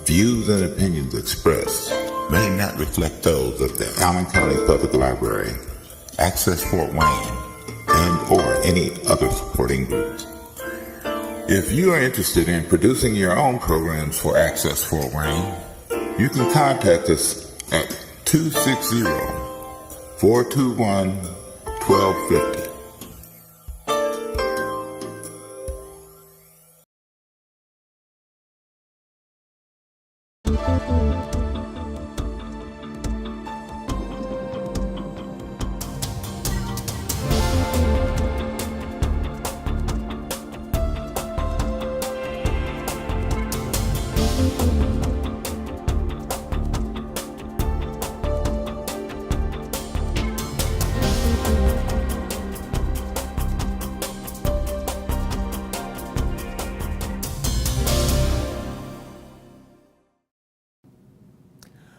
Views and opinions expressed may not reflect those of the Allen County Public Library, Access Fort Wayne, and or any other supporting groups. If you are interested in producing your own programs for Access Fort Wayne, you can contact us at 260-421-1250.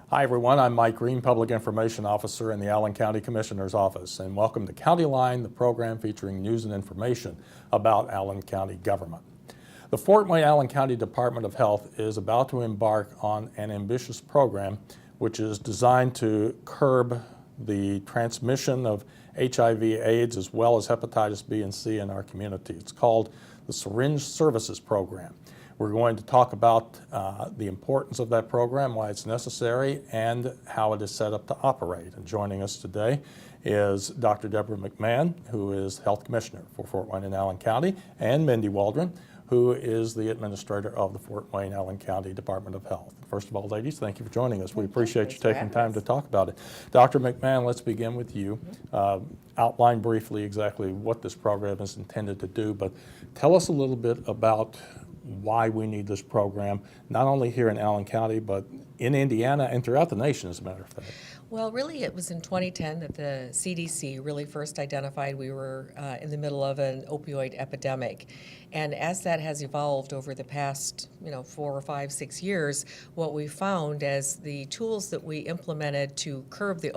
Hi everyone, I'm Mike Green, Public Information Officer in the Allen County Commissioner's Office, and welcome to CountyLine, the program featuring news and information about Allen County government. The Fort Wayne Allen County Department of Health is about to embark on an ambitious program which is designed to curb the transmission of HIV/AIDS as well as hepatitis B and C in our community. It's called the Syringe Services Program. We're going to talk about the importance of that program, why it's necessary, and how it is set up to operate. And joining us today is Dr. Deborah McMahon, who is Health Commissioner for Fort Wayne and Allen County, and Mindy Waldron, who is the Administrator of the Fort Wayne Allen County Department of Health. First of all, ladies, thank you for joining us. We appreciate you taking time to talk about it. Dr. McMahon, let's begin with you. Outline briefly exactly what this program is intended to do, but tell us a little bit about why we need this program, not only here in Allen County, but in Indiana and throughout the nation, as a matter of fact. Well, really, it was in 2010 that the CDC really first identified we were in the middle of an opioid epidemic. And as that has evolved over the past, 4 or 5, 6 years, what we found as the tools that we implemented to curb the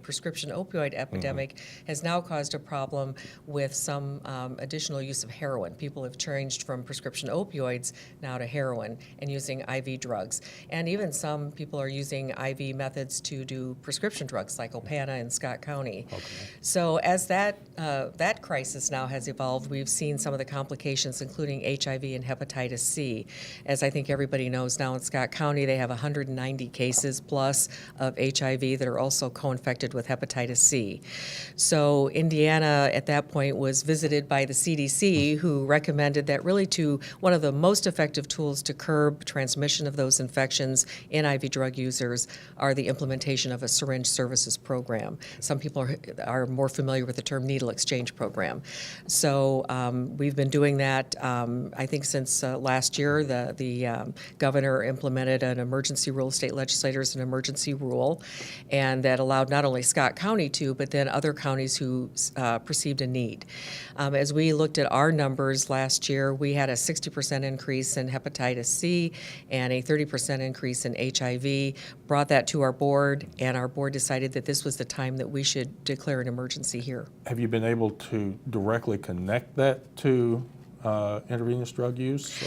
prescription opioid epidemic has now caused a problem with some additional use of heroin. People have changed from prescription opioids now to heroin and using IV drugs. And even some people are using IV methods to do prescription drugs like Opana in Scott County. Okay. So as that crisis now has evolved, we've seen some of the complications, including HIV and hepatitis C. As I think everybody knows now in Scott County, they have 190 cases plus of HIV that are also co-infected with hepatitis C. So Indiana at that point was visited by the CDC, who recommended that really one of the most effective tools to curb transmission of those infections in IV drug users are the implementation of a Syringe Services Program. Some people are more familiar with the term needle exchange program. So we've been doing that I think since last year. The governor implemented an emergency rule, state legislators an emergency rule, and that allowed not only Scott County to, but then other counties who perceived a need. As we looked at our numbers last year, we had a 60% increase in hepatitis C and a 30% increase in HIV, brought that to our board, and our board decided that this was the time that we should declare an emergency here. Have you been able to directly connect that to intravenous drug use,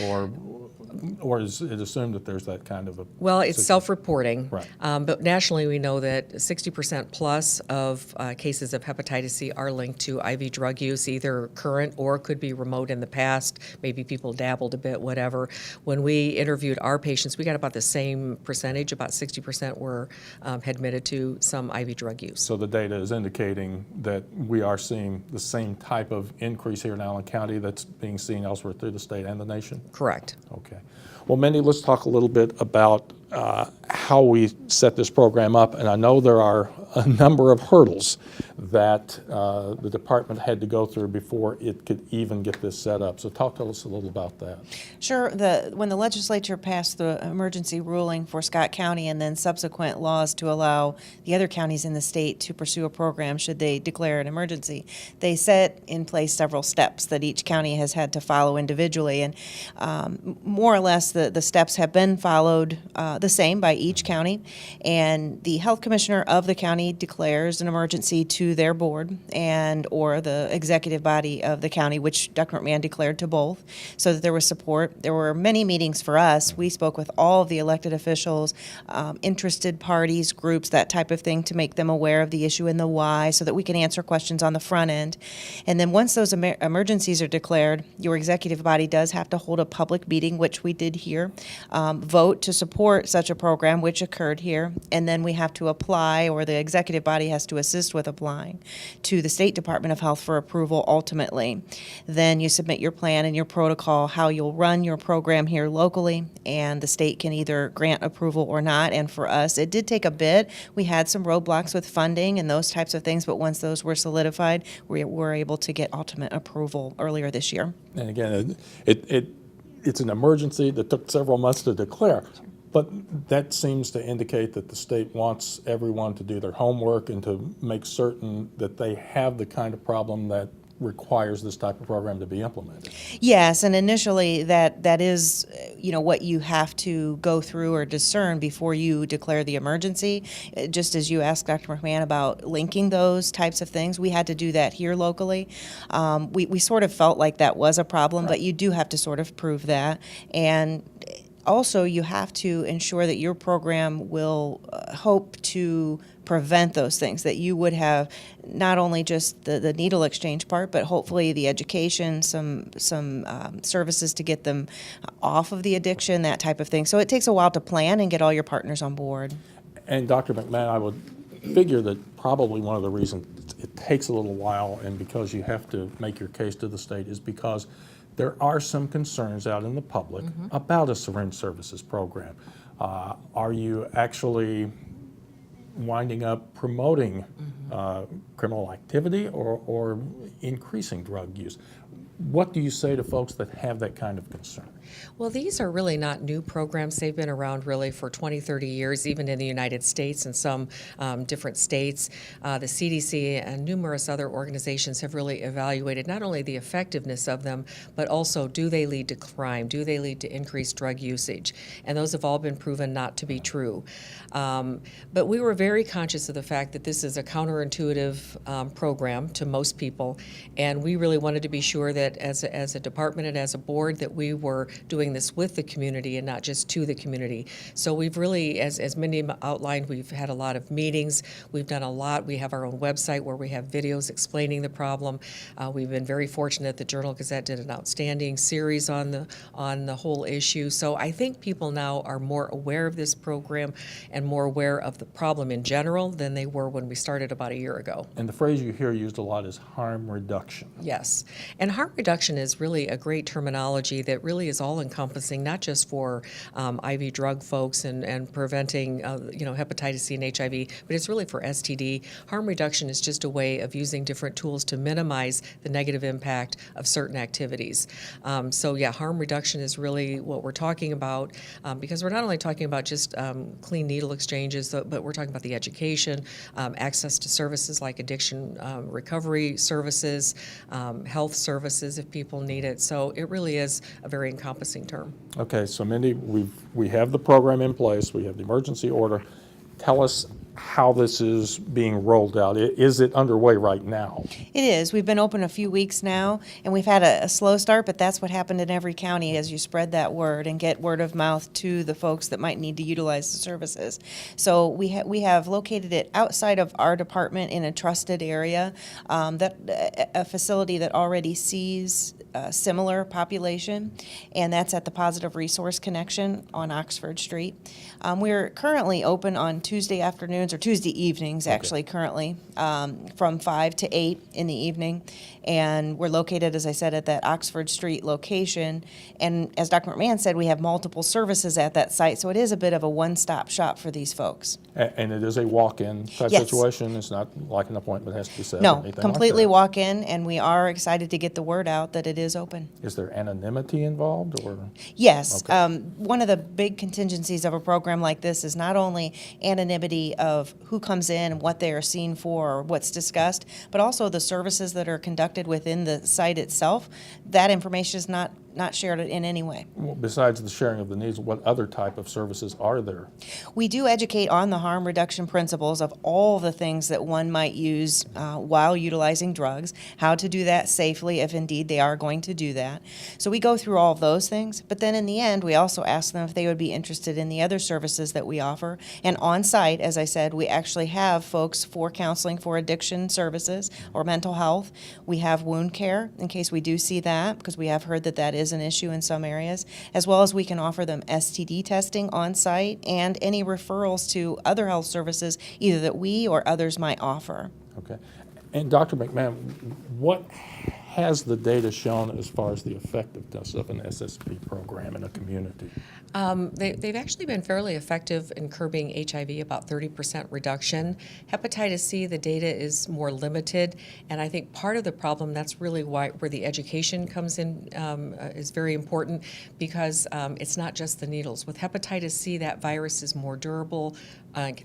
or is it assumed that there's that kind of a Well, it's self-reporting, right. But nationally we know that 60% plus of cases of hepatitis C are linked to IV drug use, either current or could be remote in the past. Maybe people dabbled a bit, whatever. When we interviewed our patients, we got about the same percentage, about 60% were admitted to some IV drug use. So the data is indicating that we are seeing the same type of increase here in Allen County that's being seen elsewhere through the state and the nation? Correct. Okay. Well, Mindy, let's talk a little bit about how we set this program up. And I know there are a number of hurdles that the department had to go through before it could even get this set up. So tell us a little about that. Sure. When the legislature passed the emergency ruling for Scott County and then subsequent laws to allow the other counties in the state to pursue a program should they declare an emergency, they set in place several steps that each county has had to follow individually. And more or less the steps have been followed. the same by each county, and the health commissioner of the county declares an emergency to their board and or the executive body of the county, which Dr. McMahon declared to both, so that there was support. There were many meetings for us. We spoke with all of the elected officials, interested parties, groups, that type of thing, to make them aware of the issue and the why, so that we can answer questions on the front end. And then once those emergencies are declared, your executive body does have to hold a public meeting, which we did here, vote to support such a program, which occurred here, and then we have to apply, or the executive body has to assist with applying to the State Department of Health for approval ultimately. Then you submit your plan and your protocol, how you'll run your program here locally, and the state can either grant approval or not. And for us, it did take a bit. We had some roadblocks with funding and those types of things, but once those were solidified, we were able to get ultimate approval earlier this year. And again, it's an emergency that took several months to declare. But that seems to indicate that the state wants everyone to do their homework and to make certain that they have the kind of problem that requires this type of program to be implemented. Yes, and initially that is, what you have to go through or discern before you declare the emergency. Just as you asked Dr. McMahon about linking those types of things, we had to do that here locally. We sort of felt like that was a problem, but you do have to sort of prove that. And also, you have to ensure that your program will hope to prevent those things, that you would have not only just the needle exchange part, but hopefully the education, some services to get them off of the addiction, that type of thing. So it takes a while to plan and get all your partners on board. And Dr. McMahon, I would figure that probably one of the reasons it takes a little while, and because you have to make your case to the state, is because there are some concerns out in the public about a syringe services program. Are you actually winding up promoting criminal activity or increasing drug use? What do you say to folks that have that kind of concern? Well, these are really not new programs. They've been around really for 20, 30 years, even in the United States and some different states. The CDC and numerous other organizations have really evaluated not only the effectiveness of them, but also do they lead to crime? Do they lead to increased drug usage? And those have all been proven not to be true. But we were very conscious of the fact that this is a counterintuitive program to most people, and we really wanted to be sure that as a department and as a board that we were doing this with the community and not just to the community. So we've really, as Mindy outlined, we've had a lot of meetings. We've done a lot. We have our own website where we have videos explaining the problem. We've been very fortunate. The Journal-Gazette did an outstanding series on the whole issue. So I think people now are more aware of this program and more aware of the problem in general than they were when we started about a year ago. And the phrase you hear used a lot is harm reduction. Yes. And harm reduction is really a great terminology that really is all-encompassing, not just for IV drug folks and preventing hepatitis C and HIV, but it's really for STD. Harm reduction is just a way of using different tools to minimize the negative impact of certain activities. So yeah, harm reduction is really what we're talking about, because we're not only talking about just clean needle exchanges, but we're talking about the education, access to services like addiction recovery services, health services if people need it. So it really is a very encompassing term. Okay, so Mindy, we have the program in place. We have the emergency order. Tell us how this is being rolled out. Is it underway right now? It is. We've been open a few weeks now, and we've had a slow start, but that's what happened in every county as you spread that word and get word of mouth to the folks that might need to utilize the services. So we have located it outside of our department in a trusted area, a facility that already sees a similar population, and that's at the Positive Resource Connection on Oxford Street. We're currently open on Tuesday afternoons, or Tuesday evenings, actually, currently, from 5 to 8 in the evening. And we're located, as I said, at that Oxford Street location. And as Dr. McMahon said, we have multiple services at that site, so it is a bit of a one-stop shop for these folks. And it is a walk-in type Yes. situation? It's not like an appointment has to be set? or No, anything completely like that. walk-in, and we are excited to get the word out that it is open. Is there anonymity involved, or? Yes. Okay. One of the big contingencies of a program like this is not only anonymity of who comes in and what they are seen for or what's discussed, but also the services that are conducted within the site itself. That information is not not shared in any way. Well, besides the sharing of the needs, what other type of services are there? We do educate on the harm reduction principles of all the things that one might use while utilizing drugs, how to do that safely if indeed they are going to do that. So we go through all of those things, but then in the end, we also ask them if they would be interested in the other services that we offer. And on site, as I said, we actually have folks for counseling for addiction services or mental health. We have wound care in case we do see that, because we have heard that that is an issue in some areas, as well as we can offer them STD testing on site and any referrals to other health services either that we or others might offer. Okay. And Dr. McMahon, what has the data shown as far as the effectiveness of an SSP program in a community? They've actually been fairly effective in curbing HIV, about 30% reduction. Hepatitis C, the data is more limited, and I think part of the problem, that's really where the education comes in, is very important, because it's not just the needles. With hepatitis C, that virus is more durable,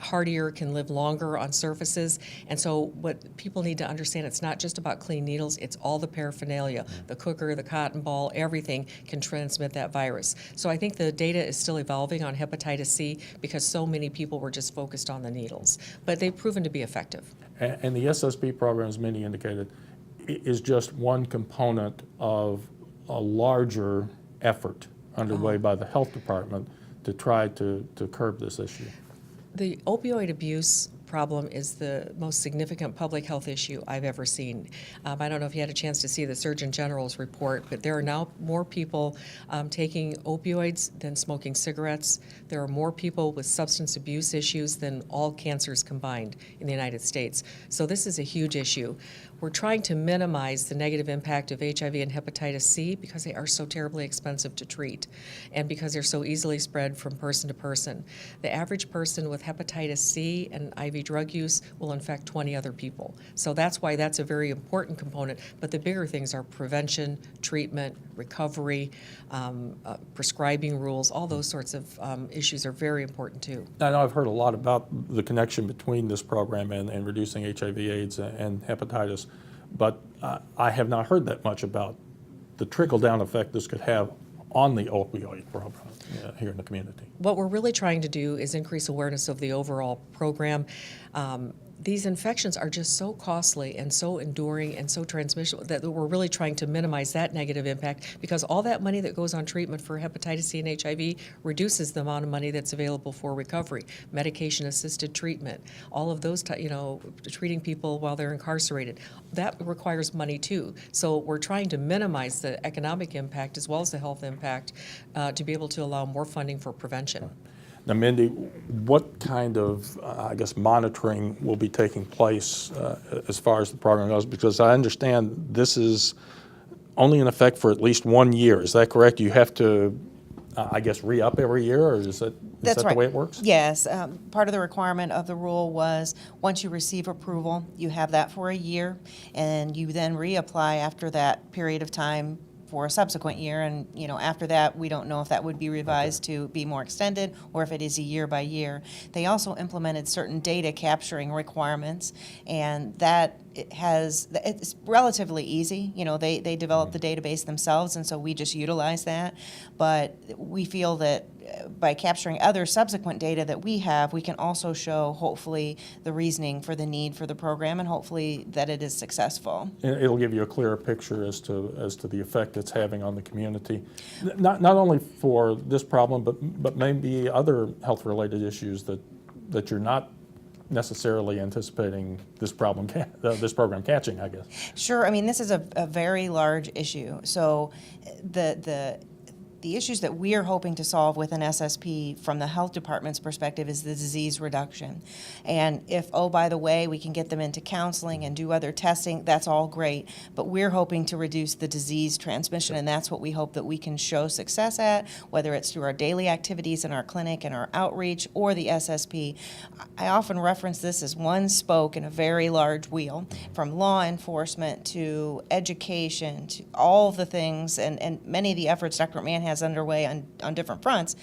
hardier, can live longer on surfaces, and so what people need to understand, it's not just about clean needles, it's all the paraphernalia, the cooker, the cotton ball, everything can transmit that virus. So I think the data is still evolving on hepatitis C because so many people were just focused on the needles, but they've proven to be effective. And the SSP program, as Mindy indicated, is just one component of a larger effort underway by the health department to try to curb this issue. The opioid abuse problem is the most significant public health issue I've ever seen. I don't know if you had a chance to see the Surgeon General's report, but there are now more people taking opioids than smoking cigarettes. There are more people with substance abuse issues than all cancers combined in the United States. So this is a huge issue. We're trying to minimize the negative impact of HIV and hepatitis C because they are so terribly expensive to treat and because they're so easily spread from person to person. The average person with hepatitis C and IV drug use will infect 20 other people. So that's why that's a very important component. But the bigger things are prevention, treatment, recovery, prescribing rules, all those sorts of issues are very important too. I know I've heard a lot about the connection between this program and reducing HIV/AIDS and hepatitis, but I have not heard that much about the trickle-down effect this could have on the opioid program here in the community. What we're really trying to do is increase awareness of the overall program. These infections are just so costly and so enduring and so transmissible that we're really trying to minimize that negative impact, because all that money that goes on treatment for hepatitis C and HIV reduces the amount of money that's available for recovery, medication-assisted treatment, all of those, treating people while they're incarcerated. That requires money too. So we're trying to minimize the economic impact as well as the health impact to be able to allow more funding for prevention. Now, Mindy, what kind of, monitoring will be taking place as far as the program goes? Because I understand this is only in effect for at least 1 year. Is that correct? You have to, re-up every year, or is that the way it works? Yes. Part of the requirement of the rule was once you receive approval, you have that for a year, and you then reapply after that period of time for a subsequent year, and after that we don't know if that would be revised to be more extended or if it is a year by year. They also implemented certain data capturing requirements, and that it's relatively easy. They developed the database themselves, and so we just utilize that. But we feel that by capturing other subsequent data that we have, we can also show, hopefully, the reasoning for the need for the program, and hopefully that it is successful. And it'll give you a clearer picture as to the effect it's having on the community, not only for this problem, but maybe other health-related issues that you're not necessarily anticipating this program catching, I guess. Sure. I mean, this is a very large issue. So the issues that we are hoping to solve with an SSP from the health department's perspective is the disease reduction. And if, oh, by the way, we can get them into counseling and do other testing, that's all great. But we're hoping to reduce the disease transmission, and that's what we hope that we can show success at, whether it's through our daily activities in our clinic and our outreach or the SSP. I often reference this as one spoke in a very large wheel, from law enforcement to education to all the things, and many of the efforts Dr. McMahon has underway on different fronts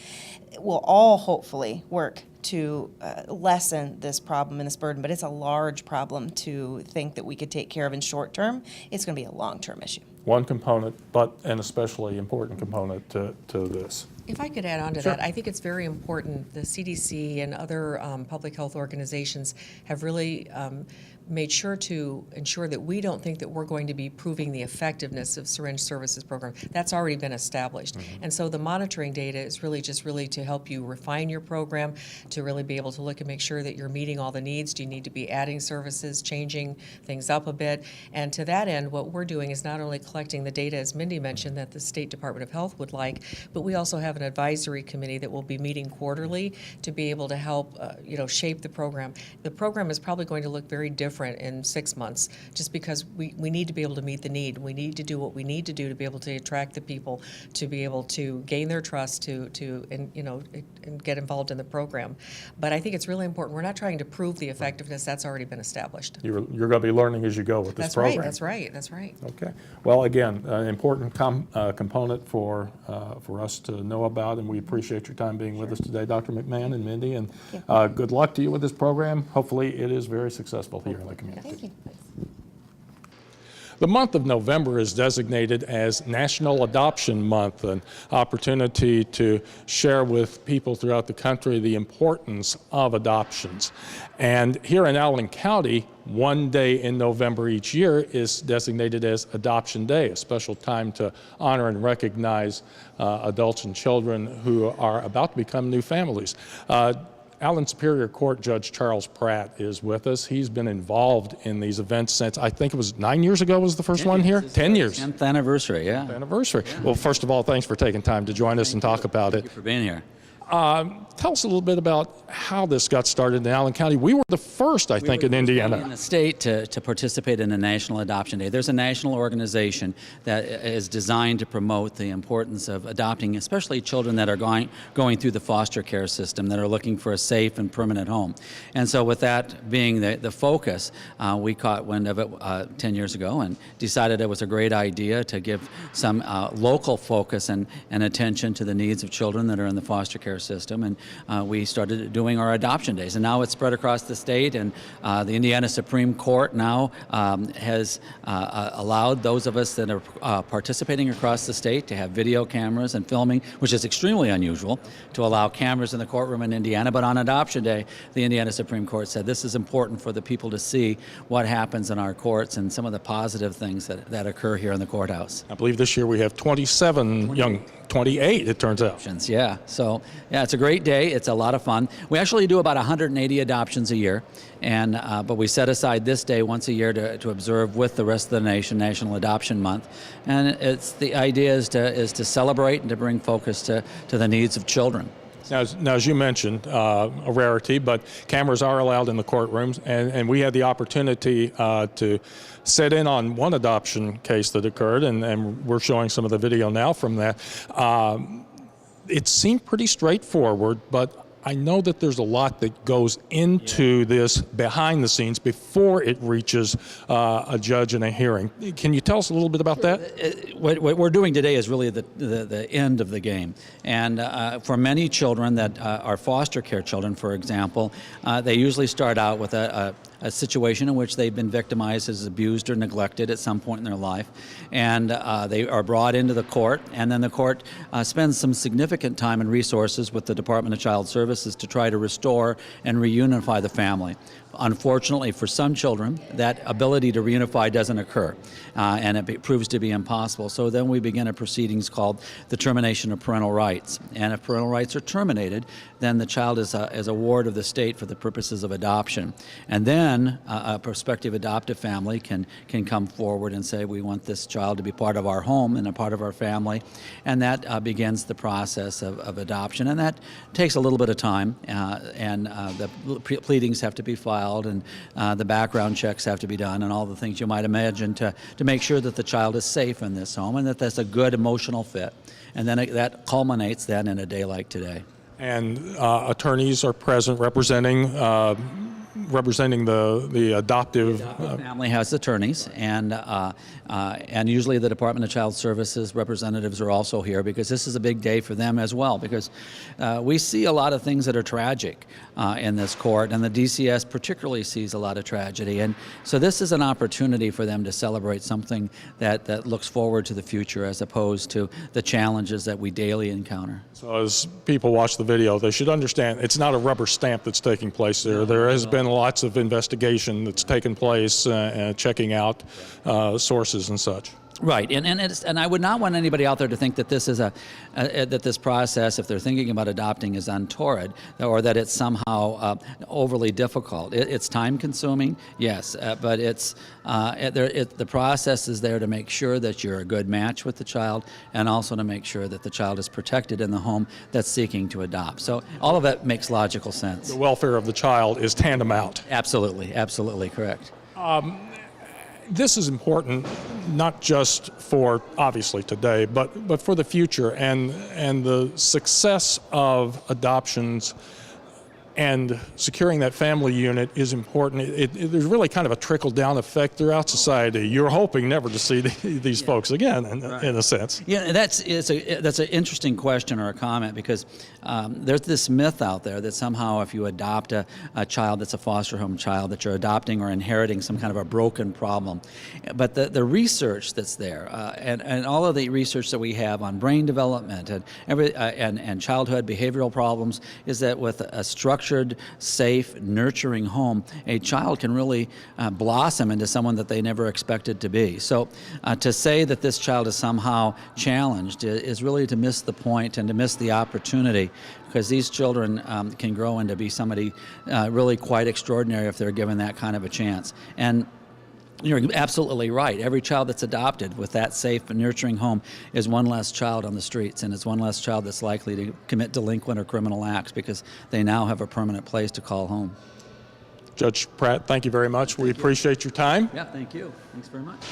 will all hopefully work to lessen this problem and this burden. But it's a large problem to think that we could take care of in short term. It's going to be a long-term issue. one component, but an especially important component to this. If I could add on to Sure. that, I think it's very important. The CDC and other public health organizations have really made sure to ensure that we don't think that we're going to be proving the effectiveness of Syringe Services Program. That's already been established. And so the monitoring data is really to help you refine your program, to really be able to look and make sure that you're meeting all the needs. Do you need to be adding services, changing things up a bit? And to that end, what we're doing is not only collecting the data, as Mindy mentioned, that the State Department of Health would like, but we also have an advisory committee that will be meeting quarterly to be able to help shape the program. The program is probably going to look very different in 6 months, just because we need to be able to meet the need. We need to do what we need to do to be able to attract the people, to be able to gain their trust, to get involved in the program. But I think it's really important. We're not trying to prove the effectiveness. That's already been established. You're going to be learning as you go with this program. That's right. Okay. Well, again, an important component for us to know about, and we appreciate your time being with us today, Dr. McMahon and Mindy, and good luck to you with this program. Hopefully it is very successful here in the community. Thank you. The month of November is designated as National Adoption Month, an opportunity to share with people throughout the country the importance of adoptions. And here in Allen County, one day in November each year is designated as Adoption Day, a special time to honor and recognize adults and children who are about to become new families. Allen Superior Court Judge Charles Pratt is with us. He's been involved in these events since, I think it was 9 years ago was the first one here? 10 years. 10th anniversary, yeah. 10th anniversary. Yeah. Well, first of all, thanks for taking time to join us and talk about it. Thank you for being here. Tell us a little bit about how this got started in Allen County. We were the first, I think, in Indiana. In the state to participate in a National Adoption Day. There's a national organization that is designed to promote the importance of adopting, especially children that are going through the foster care system, that are looking for a safe and permanent home. And so with that being the focus, we caught wind of it 10 years ago and decided it was a great idea to give some local focus and attention to the needs of children that are in the foster care system. And we started doing our adoption days, and now it's spread across the state, and the Indiana Supreme Court now has allowed those of us that are participating across the state to have video cameras and filming, which is extremely unusual, to allow cameras in the courtroom in Indiana. But on adoption day, the Indiana Supreme Court said this is important for the people to see what happens in our courts and some of the positive things that occur here in the courthouse. I believe this year we have 28 it turns out. Yeah, so yeah, it's a great day. It's a lot of fun. We actually do about 180 adoptions a year, and but we set aside this day once a year to observe with the rest of the nation National Adoption Month. And it's the idea is to celebrate and to bring focus to the needs of children. Now, as you mentioned, a rarity, but cameras are allowed in the courtrooms, and we had the opportunity to sit in on one adoption case that occurred, and we're showing some of the video now from that. It seemed pretty straightforward, but I know that there's a lot that goes into this behind the scenes before it reaches a judge in a hearing. Can you tell us a little bit about that? What we're doing today is really the end of the game. And for many children that are foster care children, for example, they usually start out with a situation in which they've been victimized as abused or neglected at some point in their life. And they are brought into the court, and then the court spends some significant time and resources with the Department of Child Services to try to restore and reunify the family. Unfortunately, for some children, that ability to reunify doesn't occur, and it proves to be impossible. So then we begin a proceedings called the termination of parental rights. And if parental rights are terminated, then the child is a ward of the state for the purposes of adoption. And then a prospective adoptive family can come forward and say, we want this child to be part of our home and a part of our family. And that begins the process of adoption. And that takes a little bit of time, and the pleadings have to be filed, and the background checks have to be done, and all the things you might imagine to make sure that the child is safe in this home and that that's a good emotional fit. And then that culminates then in a day like today. And attorneys are present representing the adoptive. Family has attorneys, and usually the Department of Child Services representatives are also here because this is a big day for them as well, because we see a lot of things that are tragic in this court, and the DCS particularly sees a lot of tragedy. And so this is an opportunity for them to celebrate something that looks forward to the future as opposed to the challenges that we daily encounter. So as people watch the video, they should understand it's not a rubber stamp that's taking place there. There has been lots of investigation that's taken place, checking out sources and such. Right, and I would not want anybody out there to think that this is that this process, if they're thinking about adopting, is untoward or that it's somehow overly difficult. It's time consuming, yes, but the process is there to make sure that you're a good match with the child, and also to make sure that the child is protected in the home that's seeking to adopt. So all of that makes logical sense. The welfare of the child is tantamount. Absolutely correct. This is important, not just for obviously today, but for the future, and the success of adoptions and securing that family unit is important. There's really kind of a trickle-down effect throughout society. You're hoping never to see these folks again, in a sense. Yeah, that's an interesting question or a comment, because there's this myth out there that somehow if you adopt a child that's a foster home child, that you're adopting or inheriting some kind of a broken problem. But the research that's there, and all of the research that we have on brain development and childhood behavioral problems, is that with a structured, safe, nurturing home, a child can really blossom into someone that they never expected to be. So to say that this child is somehow challenged is really to miss the point and to miss the opportunity, because these children can grow into be somebody really quite extraordinary if they're given that kind of a chance. And you're absolutely right. Every child that's adopted with that safe and nurturing home is one less child on the streets, and it's one less child that's likely to commit delinquent or criminal acts, because they now have a permanent place to call home. Judge Pratt, thank you very much. We appreciate your time. Yeah, thank you. Thanks very much.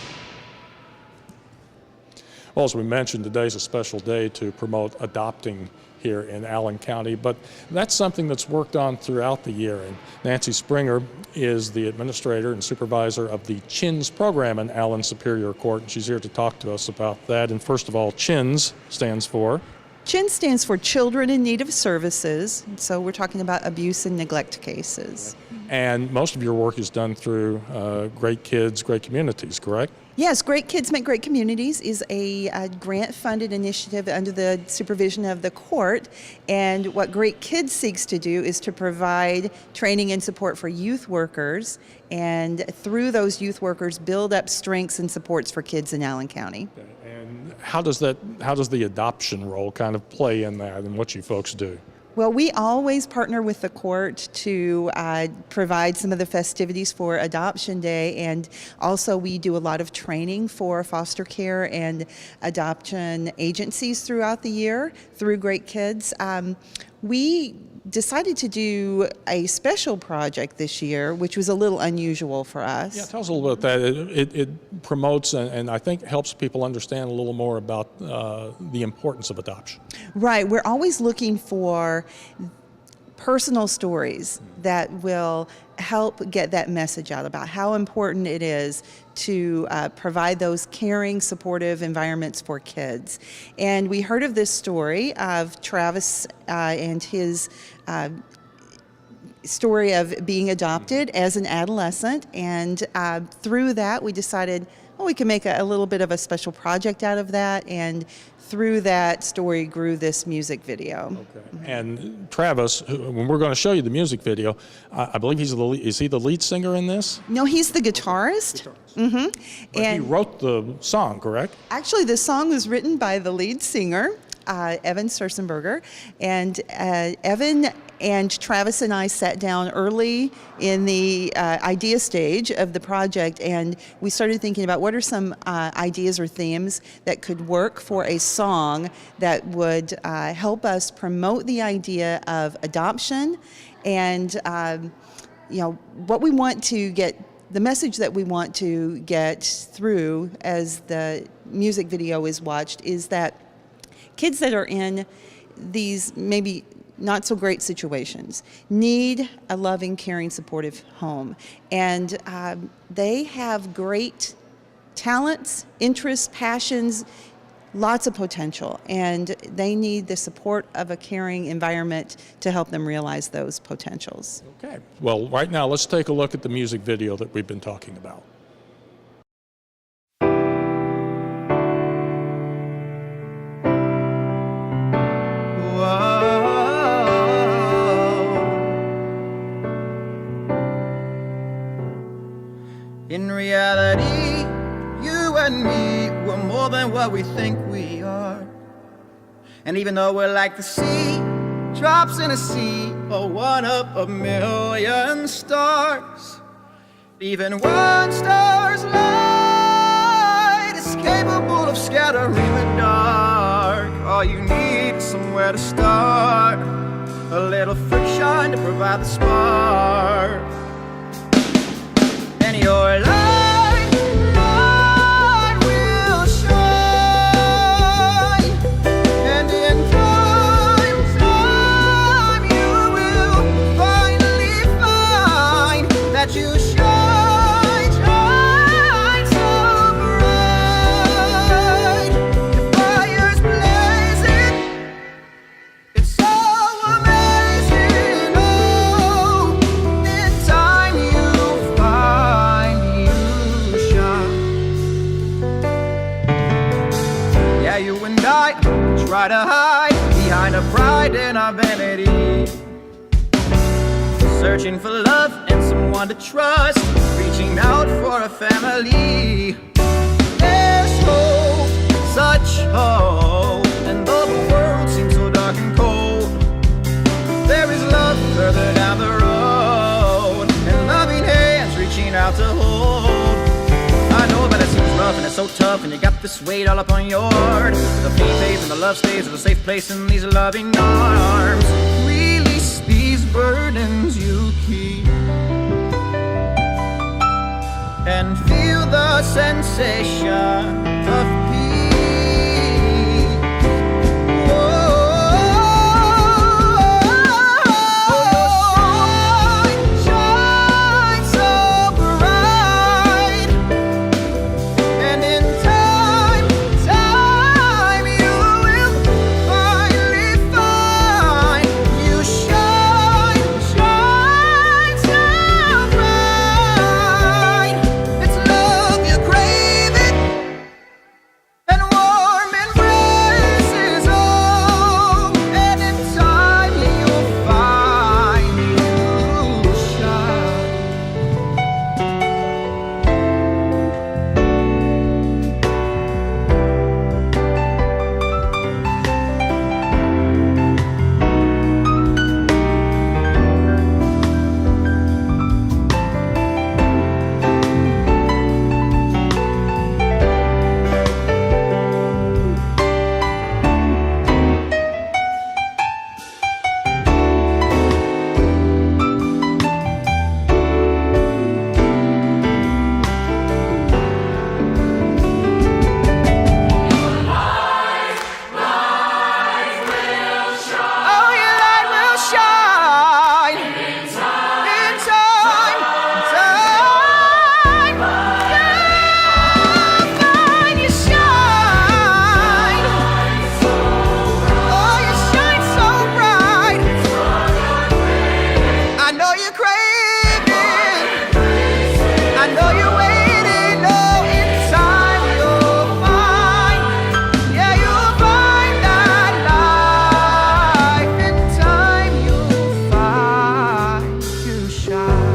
Well, as we mentioned, today's a special day to promote adopting here in Allen County, but that's something that's worked on throughout the year. And Nancy Springer is the administrator and supervisor of the CHINS program in Allen Superior Court, and she's here to talk to us about that. And first of all, CHINS stands for? CHINS stands for Children in Need of Services, so we're talking about abuse and neglect cases. And most of your work is done through Great Kids, Great Communities, correct? Yes, Great Kids Make Great Communities is a grant-funded initiative under the supervision of the court, and what Great Kids seeks to do is to provide training and support for youth workers, and through those youth workers build up strengths and supports for kids in Allen County. And how does the adoption role kind of play in that and what you folks do? Well, we always partner with the court to provide some of the festivities for Adoption Day, and also we do a lot of training for foster care and adoption agencies throughout the year through Great Kids. We decided to do a special project this year, which was a little unusual for us. Yeah, tell us a little bit about that. It promotes and I think helps people understand a little more about the importance of adoption. Right. We're always looking for personal stories that will help get that message out about how important it is to provide those caring, supportive environments for kids. And we heard of this story of Travis and his story of being adopted as an adolescent, and through that we decided, well, we can make a little bit of a special project out of that, and through that story grew this music video. Okay. And Travis, when we're going to show you the music video, I believe is he the lead singer in this? No, he's the guitarist. Mm-hmm. But he wrote the song, correct? Actually, the song was written by the lead singer, Evan Sursenberger, and Evan and Travis and I sat down early in the idea stage of the project, and we started thinking about what are some ideas or themes that could work for a song that would help us promote the idea of adoption, and what we want to get, the message that we want to get through as the music video is watched is that kids that are in these maybe not so great situations need a loving, caring, supportive home. And they have great talents, interests, passions, lots of potential, and they need the support of a caring environment to help them realize those potentials. Okay, well, right now, let's take a look at the music video that we've been talking about. In reality, you and me, we're more than what we think we are. And even though we're like the sea, drops in a sea, or one of a million stars, even one star's light is capable of scattering the dark. All you need is somewhere to start, a little friction to provide the spark. And your light will shine, and in time you will finally find that you shine so bright. Your fire's blazing, it's so amazing. Oh, in time you'll find you shine. Yeah, you and I try to hide behind our pride and our vanity, searching for love and someone to trust, reaching out for a family. There's hope, such hope, and though the world seems so dark and cold, there is love further down the road, and loving hands reaching out to hold. I know that it seems rough and it's so tough, and you got this weight all up on your heart. The pain fades and the love stays at a safe place in these loving arms. Release these burdens you keep, and feel the sensation of peace. Shine so bright, and in time you will finally find you shine so bright. It's love you're craving, and warm embraces, oh, and in time you'll find you shine. Oh, your light will shine. In time, you'll find you shine. Oh, you shine so bright. I know you're craving, I know you're waiting. Oh, in time you'll find, yeah, you'll find that life. In time you'll find you shine.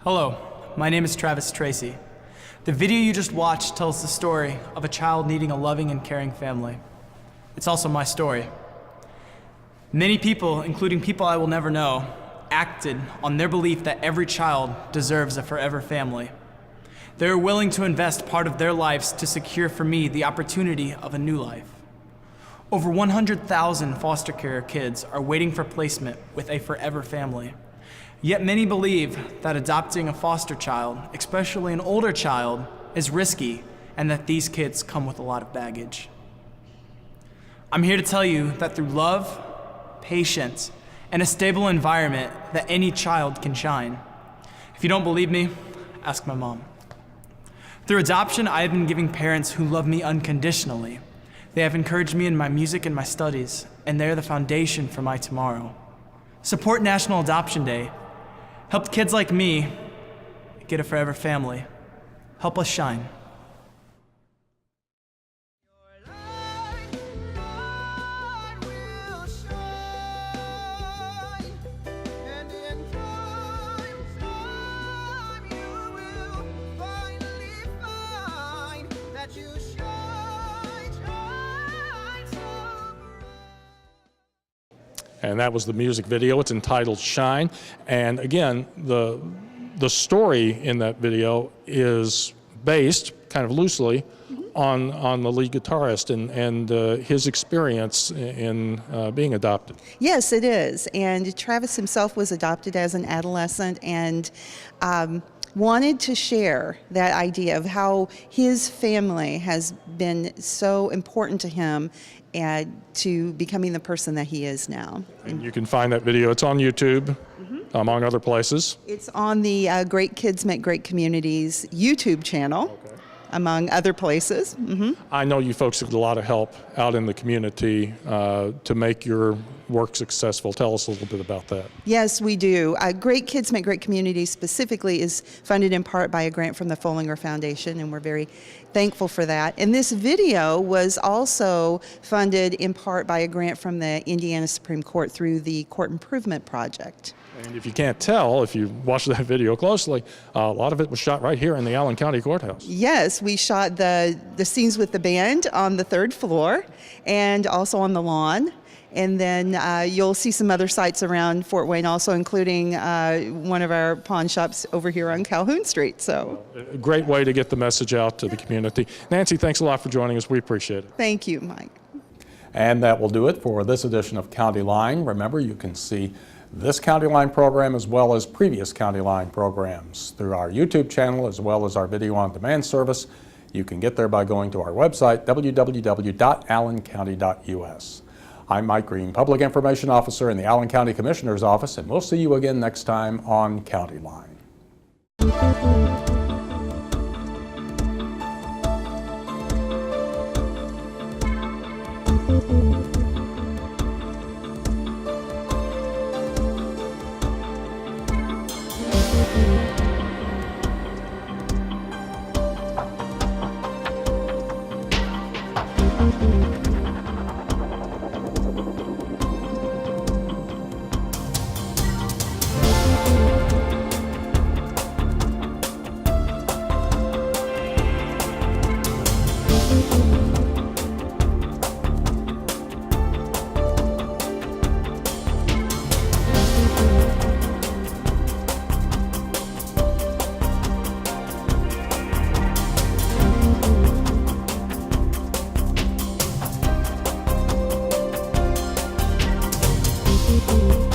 Hello, my name is Travis Tracy. The video you just watched tells the story of a child needing a loving and caring family. It's also my story. Many people, including people I will never know, acted on their belief that every child deserves a forever family. They were willing to invest part of their lives to secure for me the opportunity of a new life. Over 100,000 foster care kids are waiting for placement with a forever family. Yet many believe that adopting a foster child, especially an older child, is risky and that these kids come with a lot of baggage. I'm here to tell you that through love, patience, and a stable environment that any child can shine. If you don't believe me, ask my mom. Through adoption, I have been giving parents who love me unconditionally. They have encouraged me in my music and my studies, and they are the foundation for my tomorrow. Support National Adoption Day. Help kids like me get a forever family. Help us shine. And that was the music video. It's entitled Shine. And again, the story in that video is based kind of loosely on the lead guitarist and his experience in being adopted. Yes, it is. And Travis himself was adopted as an adolescent and wanted to share that idea of how his family has been so important to him and to becoming the person that he is now. And you can find that video. It's on YouTube, among other places. It's on the Great Kids Make Great Communities YouTube channel, among other places. I know you folks get a lot of help out in the community to make your work successful. Tell us a little bit about that. Yes, we do. Great Kids Make Great Communities specifically is funded in part by a grant from the Follinger Foundation, and we're very thankful for that. And this video was also funded in part by a grant from the Indiana Supreme Court through the Court Improvement Project. And if you can't tell, if you watch that video closely, a lot of it was shot right here in the Allen County Courthouse. Yes, we shot the scenes with the band on the 3rd floor and also on the lawn. And then you'll see some other sites around Fort Wayne also, including one of our pawn shops over here on Calhoun Street. So, A great way to get the message out to the community. Nancy, thanks a lot for joining us. We appreciate it. thank you, Mike. And that will do it for this edition of County Line. Remember, you can see this County Line program as well as previous County Line programs through our YouTube channel as well as our video on demand service. You can get there by going to our website, www.allencounty.us. I'm Mike Green, Public Information Officer in the Allen County Commissioner's Office, and we'll see you again next time on County Line. Thank you.